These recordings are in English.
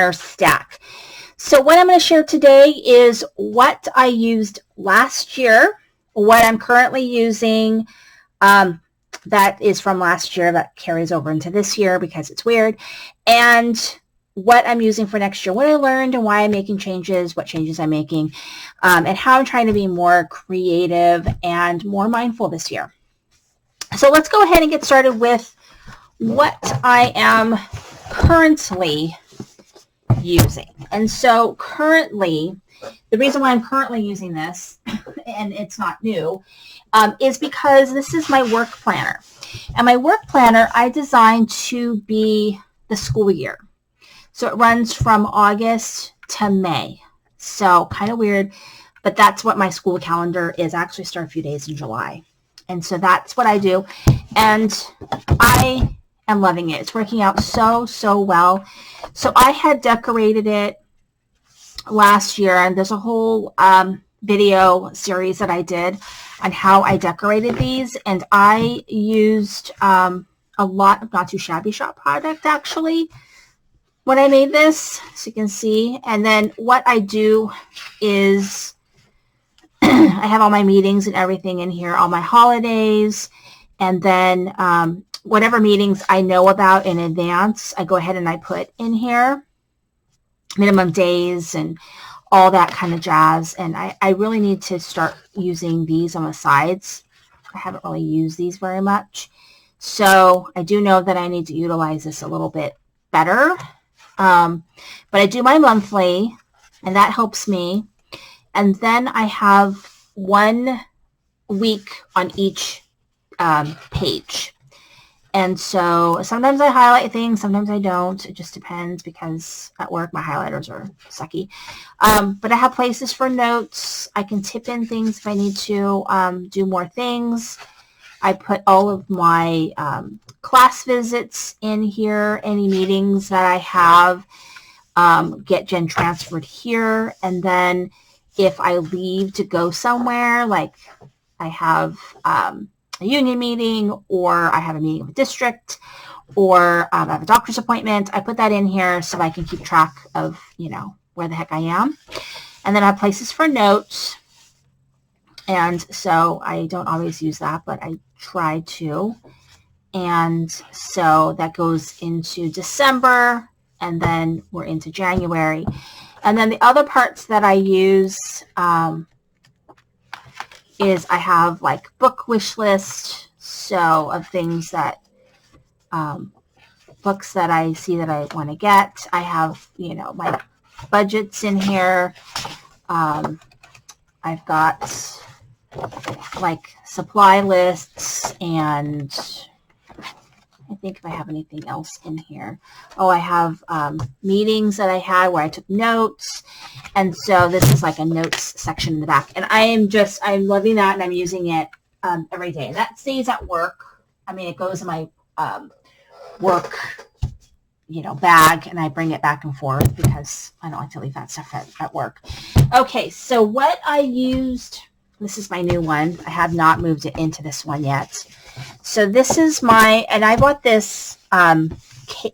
partner stack. So what I'm going to share today is what I used last year, what I'm currently using, that is from last year that carries over into this year because it's weird, and what I'm using for next year, what I learned and why I'm making changes, what changes I'm making, and how I'm trying to be more creative and more mindful this year. So let's go ahead and get started with what I am currently using. And so currently, the reason why I'm currently using this, and it's not new, is because this is my work planner. And my work planner, I designed to be the school year. So it runs from August to May. So kind of weird, but that's what my school calendar is. I actually start a few days in July. And so that's what I do. And I am loving it. It's working out so well. So I had decorated it last year, and there's a whole video series that I did on how I decorated these. And I used a lot of Not Too Shabby Shop product, actually, when I made this, so you can see. And then what I do is I have all my meetings and everything in here, all my holidays, and then whatever meetings I know about in advance, I go ahead and I put in here, minimum days and all that kind of jazz. And I really need to start using these on the sides. I haven't really used these very much. So I do know that I need to utilize this a little bit better. But I do my monthly, and that helps me. And then I have 1 week on each page. And so sometimes I highlight things, sometimes I don't. It just depends because at work my highlighters are sucky. But I have places for notes. I can tip in things if I need to do more things. I put all of my class visits in here. Any meetings that I have get gen transferred here. And then if I leave to go somewhere, like I have a union meeting, or I have a meeting with a district, or I have a doctor's appointment, I put that in here so I can keep track of, where the heck I am. And then I have places for notes. And so I don't always use that, but I try to. And so that goes into December, and then we're into January. And then the other parts that I use is I have like book wish list, so of things that, books that I see that I want to get. I have, my budgets in here. I've got like supply lists, and I think if I have anything else in here. Oh, I have meetings that I had where I took notes. And so this is like a notes section in the back. And I'm loving that, and I'm using it every day. And that stays at work. I mean, it goes in my work, bag, and I bring it back and forth because I don't like to leave that stuff at work. Okay, so what I used, this is my new one. I have not moved it into this one yet. So this is and I bought this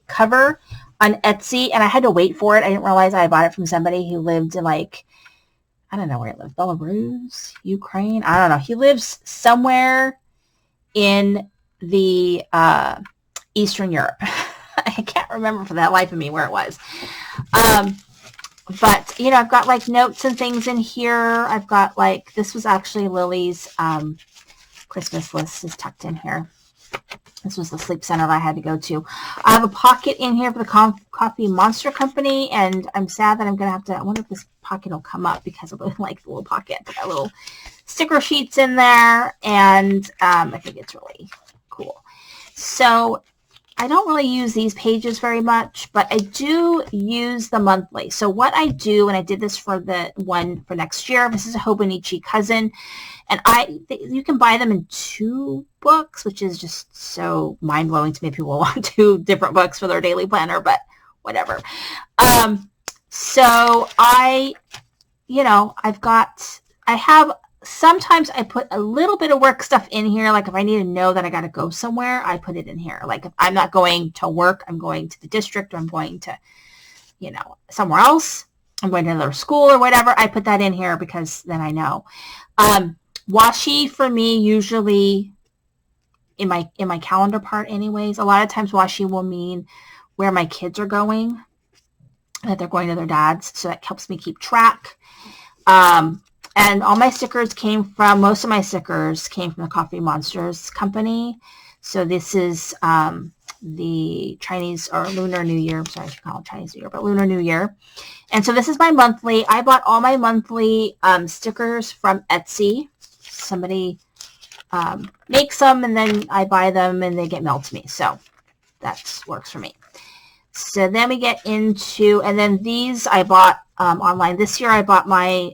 cover on Etsy, and I had to wait for it. I didn't realize I bought it from somebody who lived in I don't know where he lived, Belarus, Ukraine. I don't know. He lives somewhere in the Eastern Europe. I can't remember for the life of me where it was. But, I've got like notes and things in here. I've got this was actually Lily's Christmas list is tucked in here. This was the sleep center that I had to go to. I have a pocket in here for the Coffee Monster Company, and I'm sad that I'm going to have to, I wonder if this pocket will come up because I really like the little pocket. I got little sticker sheets in there, and I think it's really cool. So I don't really use these pages very much, but I do use the monthly. So what I do, and I did this for the one for next year, this is a Hobonichi Cousin, and you can buy them in 2 books, which is just so mind-blowing to me. People want 2 different books for their daily planner, but whatever. So sometimes I put a little bit of work stuff in here. Like if I need to know that I got to go somewhere, I put it in here. Like if I'm not going to work, I'm going to the district, or I'm going to somewhere else, I'm going to another school or whatever, I put that in here because then I know. Washi for me usually in my calendar part anyways. A lot of times washi will mean where my kids are going, that they're going to their dad's, so that helps me keep track. And all my stickers most of my stickers came from the Coffee Monsters company. So this is the Chinese or Lunar New Year. Sorry, I should call it Chinese New Year, but Lunar New Year. And so this is my monthly. I bought all my monthly stickers from Etsy. Somebody makes them, and then I buy them, and they get mailed to me. So that works for me. So then we get into, and then these I bought online. This year I bought my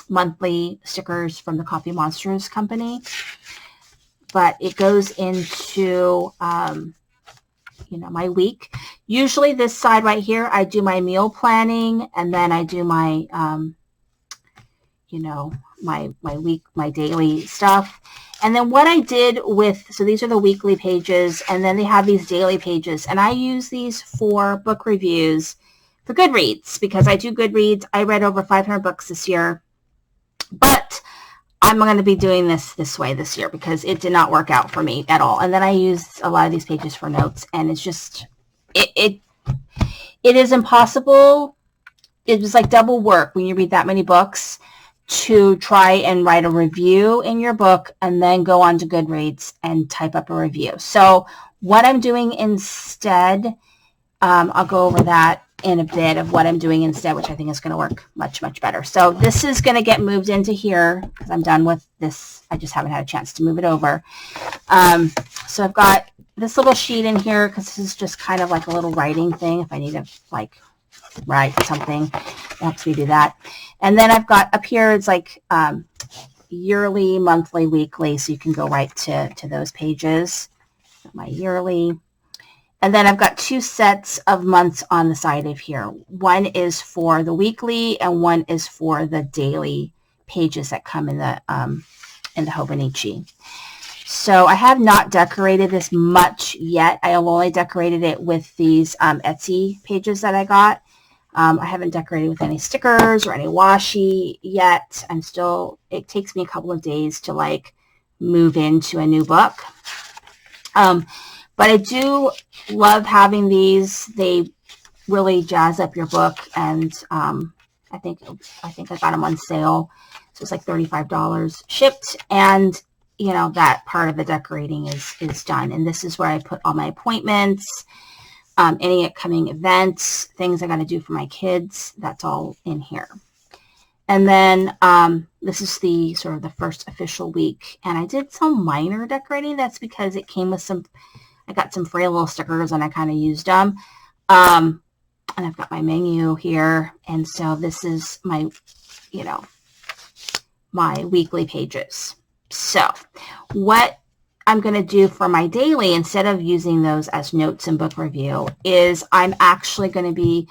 monthly stickers from the Coffee Monsters company. But it goes into, my week. Usually this side right here, I do my meal planning, and then I do my, my week, my daily stuff. And then what I did so these are the weekly pages, and then they have these daily pages, and I use these for book reviews for Goodreads, because I do Goodreads. I read over 500 books this year, but I'm going to be doing this way this year because it did not work out for me at all. And then I used a lot of these pages for notes, and it's just, it is impossible. It was like double work when you read that many books to try and write a review in your book and then go on to Goodreads and type up a review. So what I'm doing instead, I'll go over that in a bit of what I'm doing instead, which I think is going to work much, much better. So this is going to get moved into here because I'm done with this. I just haven't had a chance to move it over. So I've got this little sheet in here because this is just kind of like a little writing thing. If I need to write something, it helps me do that. And then I've got up here, it's like yearly, monthly, weekly. So you can go right to those pages. My yearly. And then I've got two sets of months on the side of here. One is for the weekly, and one is for the daily pages that come in the Hobonichi. So I have not decorated this much yet. I have only decorated it with these Etsy pages that I got. I haven't decorated with any stickers or any washi yet. It takes me a couple of days to move into a new book. But I do love having these. They really jazz up your book, and I think I got them on sale. So it's like $35 shipped, and that part of the decorating is done. And this is where I put all my appointments, any upcoming events, things I got to do for my kids. That's all in here. And then this is the sort of the first official week, and I did some minor decorating. That's because it came with I got some frail little stickers, and I kind of used them. And I've got my menu here. And so this is my, my weekly pages. So what I'm going to do for my daily, instead of using those as notes and book review, is I'm actually going to be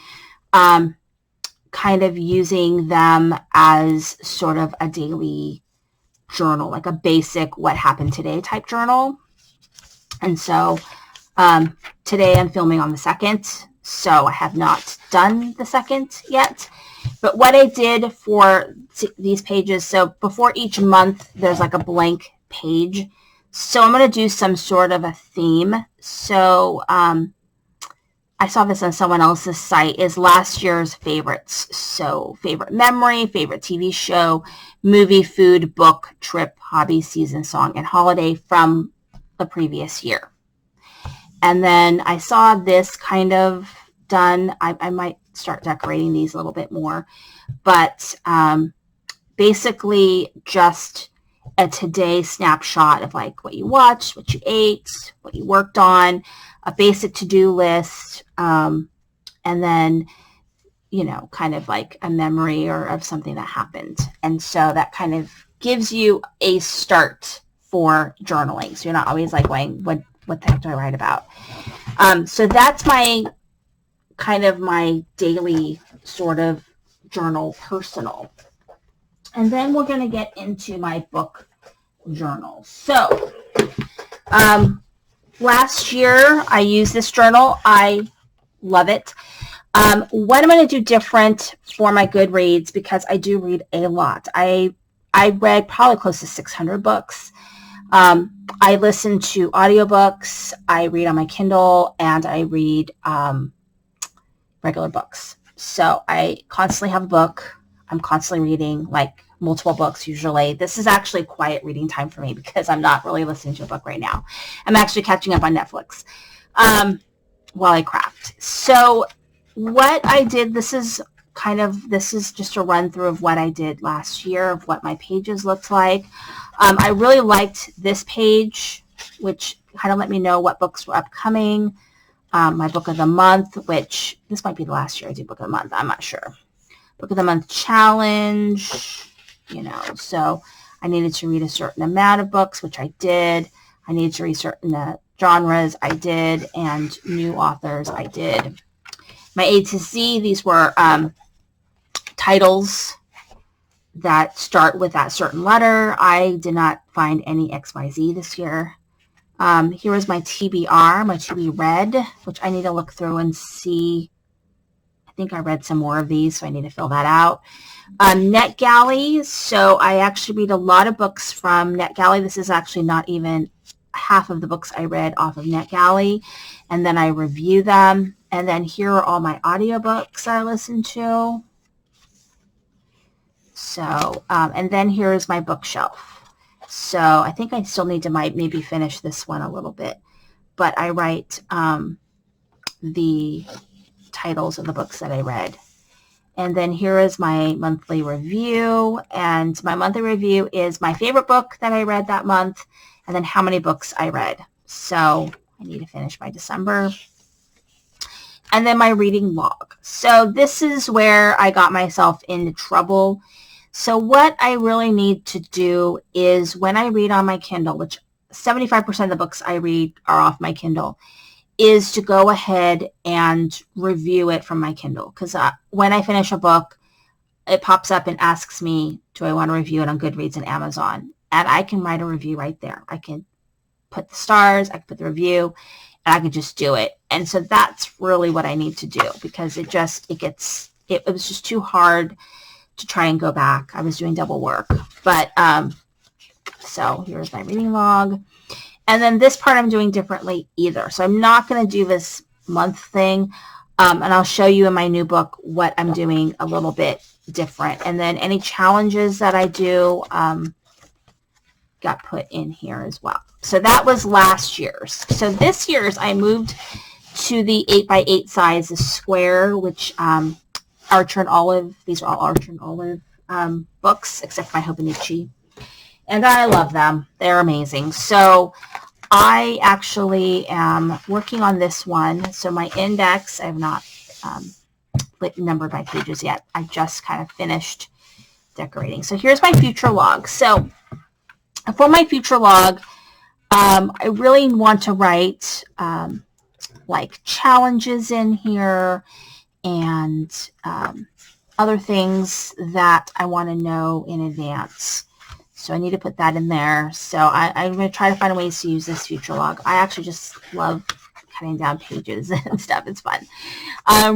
kind of using them as sort of a daily journal, like a basic what happened today type journal. And so today I'm filming on the 2nd, so I have not done the 2nd yet. But what I did for these pages, so before each month, there's like a blank page. So I'm going to do some sort of a theme. So I saw this on someone else's site, is last year's favorites. So favorite memory, favorite TV show, movie, food, book, trip, hobby, season, song, and holiday from the previous year. And then I saw this kind of done. I might start decorating these a little bit more, but basically just a today snapshot of what you watched, what you ate, what you worked on, a basic to-do list, and then kind of like a memory or of something that happened. And so that kind of gives you a start for journaling. So you're not always going, what the heck do I write about? So that's my kind of my daily sort of journal personal. And then we're going to get into my book journal. So last year I used this journal. I love it. What I'm going to do different for my Goodreads, because I do read a lot. I read probably close to 600 books. I listen to audiobooks, I read on my Kindle, and I read regular books. So I constantly have a book. I'm constantly reading, like multiple books usually. This is actually quiet reading time for me because I'm not really listening to a book right now. I'm actually catching up on Netflix while I craft. So what I did, this is just a run through of what I did last year, of what my pages looked like. I really liked this page, which kind of let me know what books were upcoming. My book of the month, which this might be the last year I do book of the month. I'm not sure. Book of the month challenge, so I needed to read a certain amount of books, which I did. I needed to read certain genres, I did, and new authors, I did. My A to Z, these were titles that start with that certain letter. I did not find any XYZ this year. Here is my TBR, my to be read, which I need to look through and see. I think I read some more of these, so I need to fill that out. NetGalley, so I actually read a lot of books from NetGalley. This is actually not even half of the books I read off of NetGalley, and then I review them. And then here are all my audiobooks I listen to. So, and then here's my bookshelf. So I think I still need to maybe finish this one a little bit, but I write the titles of the books that I read. And then here is my monthly review, and my monthly review is my favorite book that I read that month, and then how many books I read. So I need to finish by December. And then my reading log. So this is where I got myself into trouble. So what I really need to do is when I read on my Kindle, which 75% of the books I read are off my Kindle, is to go ahead and review it from my Kindle. Because when I finish a book, it pops up and asks me, do I want to review it on Goodreads and Amazon? And I can write a review right there. I can put the stars, I can put the review, and I can just do it. And so that's really what I need to do, because it was just too hard to try and go back. I was doing double work. But so here's my reading log. And then this part I'm doing differently either. So I'm not going to do this month thing. And I'll show you in my new book what I'm doing a little bit different. And then any challenges that I do got put in here as well. So that was last year's. So this year's I moved to the 8x8 size, the square, which Archer and Olive. These are all Archer and Olive books, except for my Hobonichi. And I love them. They're amazing. So I actually am working on this one. So my index, I have not numbered my pages yet. I just kind of finished decorating. So here's my future log. So for my future log, I really want to write like challenges in here and other things that I want to know in advance. So I need to put that in there. So I'm going to try to find ways to use this future log. I actually just love cutting down pages and stuff. It's fun.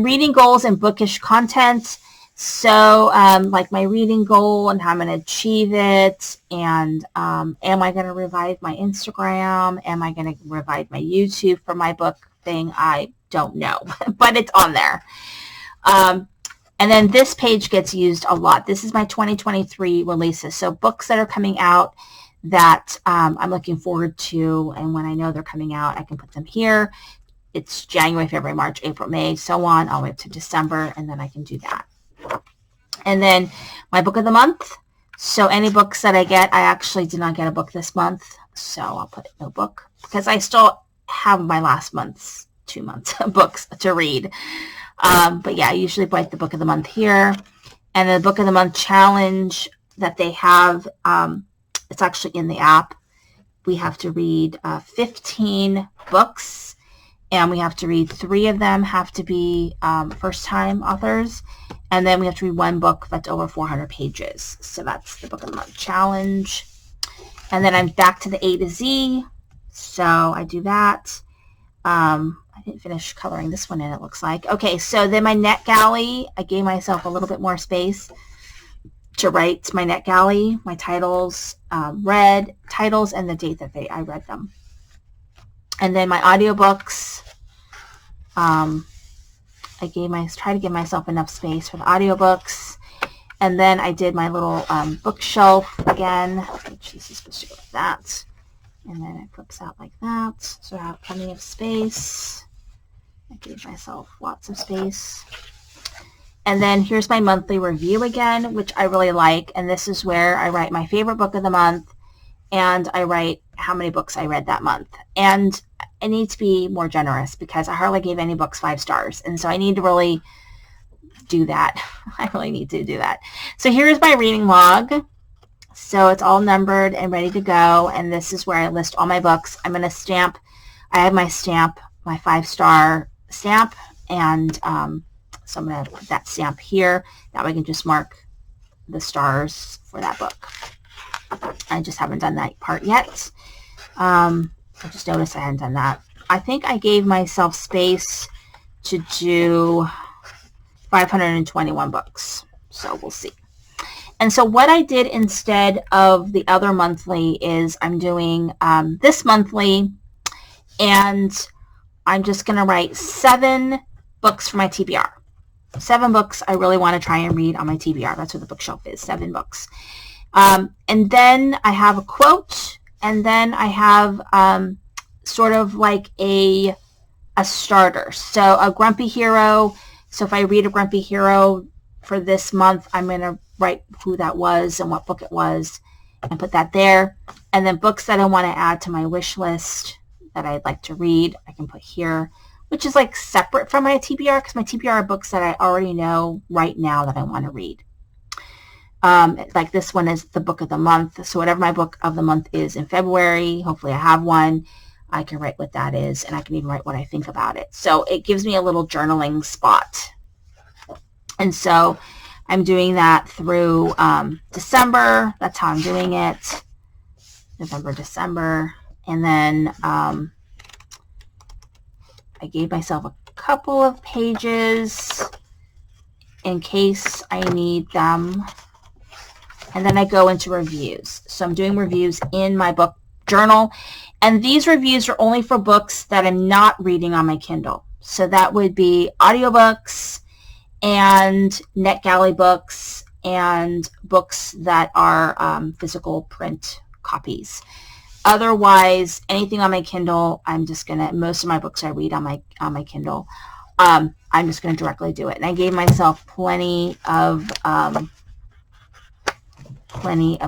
Reading goals and bookish content. So like my reading goal and how I'm going to achieve it. And am I going to revive my Instagram? Am I going to revive my YouTube for my book thing? I don't know, but it's on there. And then this page gets used a lot. This is my 2023 releases. So books that are coming out that I'm looking forward to, and when I know they're coming out, I can put them here. It's January, February, March, April, May, so on, all the way up to December, and then I can do that. And then my book of the month. So any books that I get, I actually did not get a book this month, so I'll put no book, because I still have my last month's 2 months books to read. But yeah, I usually write the book of the month here. And the book of the month challenge that they have, it's actually in the app. We have to read 15 books, and we have to read 3 of them have to be first-time authors. And then we have to read 1 book that's over 400 pages. So that's the book of the month challenge. And then I'm back to the A to Z. So I do that. I I didn't finish coloring this one in, it looks like. Okay, so then my NetGalley, I gave myself a little bit more space to write my NetGalley, my titles, read titles, and the date that I read them. And then my audiobooks, I try to give myself enough space for the audiobooks. And then I did my little bookshelf again, which is supposed to go like that. And then it flips out like that. So I have plenty of space. I gave myself lots of space. And then here's my monthly review again, which I really like. And this is where I write my favorite book of the month. And I write how many books I read that month. And I need to be more generous because I hardly gave any books 5 stars. And so I need to really do that. I really need to do that. So here's my reading log. So it's all numbered and ready to go. And this is where I list all my books. I'm going to stamp. I have my stamp, my 5-star stamp. And so I'm going to put that stamp here. That way I can just mark the stars for that book. I just haven't done that part yet. I just noticed I hadn't done that. I think I gave myself space to do 521 books. So we'll see. And so what I did instead of the other monthly is I'm doing this monthly, and I'm just going to write 7 books for my TBR. 7 books I really want to try and read on my TBR. That's what the bookshelf is, 7 books. And then I have a quote, and then I have sort of like a starter. So a grumpy hero. So if I read a grumpy hero for this month, I'm going to write who that was and what book it was and put that there. And then books that I want to add to my wish list that I'd like to read, I can put here, which is like separate from my TBR because my TBR are books that I already know right now that I want to read. Like this one is the book of the month. So whatever my book of the month is in February, hopefully I have one, I can write what that is, and I can even write what I think about it. So it gives me a little journaling spot. And so I'm doing that through December. That's how I'm doing it. November, December. And then I gave myself a couple of pages in case I need them. And then I go into reviews. So I'm doing reviews in my book journal. And these reviews are only for books that I'm not reading on my Kindle. So that would be audiobooks and NetGalley books and books that are physical print copies. Otherwise, anything on my Kindle, I'm just going to, most of my books I read on my Kindle, I'm just going to directly do it. And I gave myself plenty of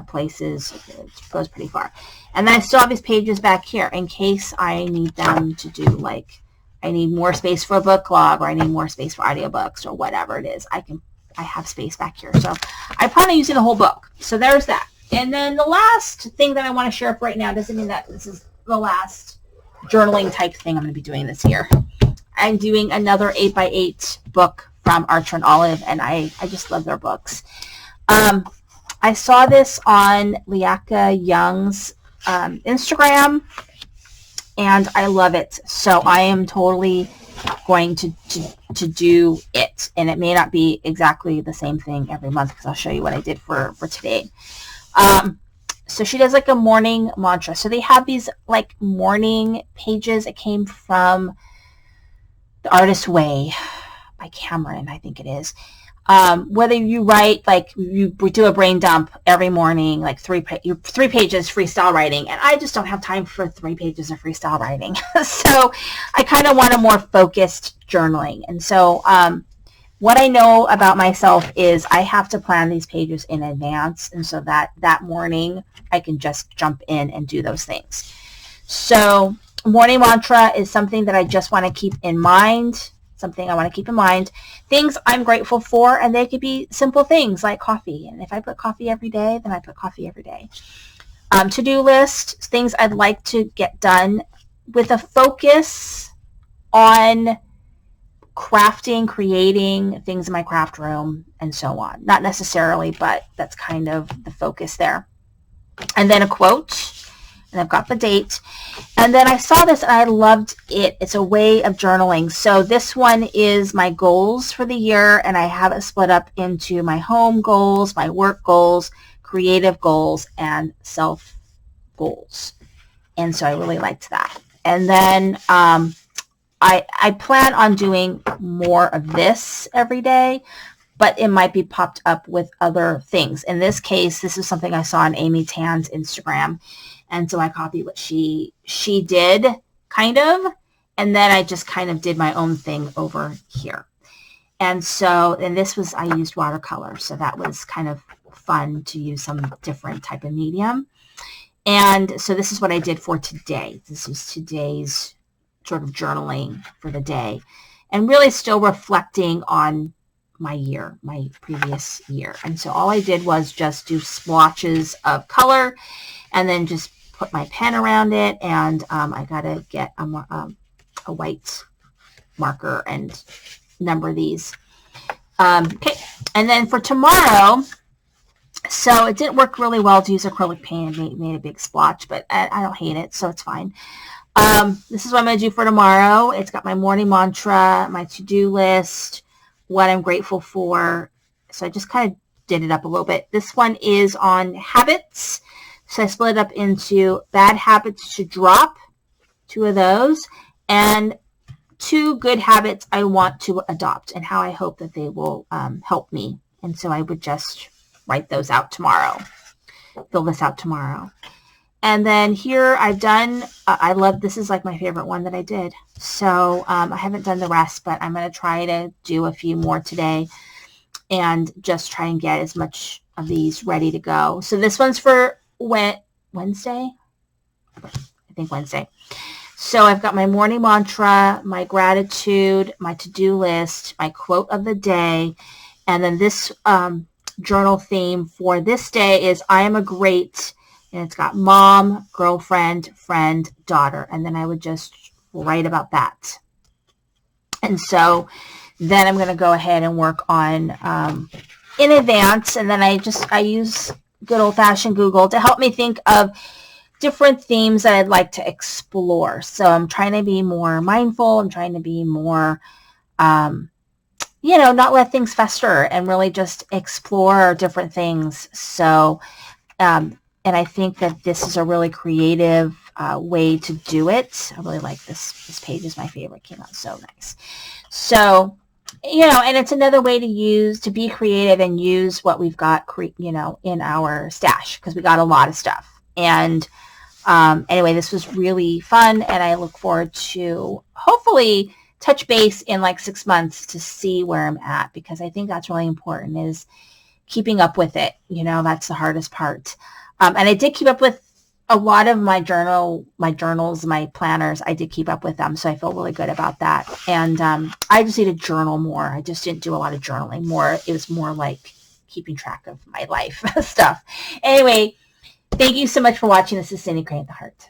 places. It goes pretty far. And then I still have these pages back here in case I need them to do, like, I need more space for a book log, or I need more space for audiobooks, or whatever it is. I have space back here. So I plan on using the whole book. So there's that. And then the last thing that I want to share for right now, doesn't mean that this is the last journaling type thing I'm going to be doing this year. I'm doing another 8x8 book from Archer and Olive, and I just love their books. I saw this on Liaka Young's Instagram, and I love it. So I am totally going to do it. And it may not be exactly the same thing every month because I'll show you what I did for today. So she does like a morning mantra. So they have these like morning pages. It came from The Artist's Way by Cameron, I think it is. Whether you write, like we do a brain dump every morning, like 3 pages freestyle writing, and I just don't have time for 3 pages of freestyle writing. So I kind of want a more focused journaling. And so what I know about myself is I have to plan these pages in advance, and so that morning I can just jump in and do those things. So morning mantra is something that I just want to keep in mind. Something I want to keep in mind, things I'm grateful for, and they could be simple things like coffee. And if I put coffee every day, then I put coffee every day. To-do list, things I'd like to get done with a focus on crafting, creating things in my craft room, and so on. Not necessarily, but that's kind of the focus there. And then a quote. and I've got the date. And then I saw this and I loved it. It's a way of journaling. So this one is my goals for the year, and I have it split up into my home goals, my work goals, creative goals, and self goals. And so I really liked that. And then I plan on doing more of this every day, but it might be popped up with other things. In this case, this is something I saw on Amy Tan's Instagram. And so I copied what she did, kind of, and then I just kind of did my own thing over here. And so, and this was, I used watercolor, so that was kind of fun to use some different type of medium. And so this is what I did for today. This is today's sort of journaling for the day, and really still reflecting on my year, my previous year. And so all I did was just do splotches of color and then just put my pen around it. And I got to get a white marker and number these. Okay. And then for tomorrow, so it didn't work really well to use acrylic paint. It made a big splotch, but I don't hate it, so it's fine. This is what I'm going to do for tomorrow. It's got my morning mantra, my to-do list, what I'm grateful for. So I just kind of did it up a little bit. This one is on habits. So I split it up into bad habits to drop, 2 of those, and 2 good habits I want to adopt, and how I hope that they will help me. And so I would just write those out tomorrow, fill this out tomorrow. And then here I've done, I love, this is like my favorite one that I did. So I haven't done the rest, but I'm going to try to do a few more today and just try and get as much of these ready to go. So this one's for Wednesday? I think Wednesday. So I've got my morning mantra, my gratitude, my to-do list, my quote of the day, and then this journal theme for this day is I am a great, and it's got mom, girlfriend, friend, daughter, and then I would just write about that. And so then I'm going to go ahead and work on in advance, and then I use good old-fashioned Google to help me think of different themes that I'd like to explore. So I'm trying to be more mindful. I'm trying to be more not let things fester and really just explore different things. So, and I think that this is a really creative way to do it. I really like this. This page is my favorite. It came out so nice. So, and it's another way to be creative and use what we've got, in our stash, because we got a lot of stuff. And anyway, this was really fun, and I look forward to hopefully touch base in like 6 months to see where I'm at, because I think that's really important, is keeping up with it. That's the hardest part. And I did keep up with a lot of my journals, my planners. I did keep up with them, so I feel really good about that. And I just need to journal more. I just didn't do a lot of journaling more. It was more like keeping track of my life stuff. Anyway, thank you so much for watching. This is Cindy Crane at the Heart.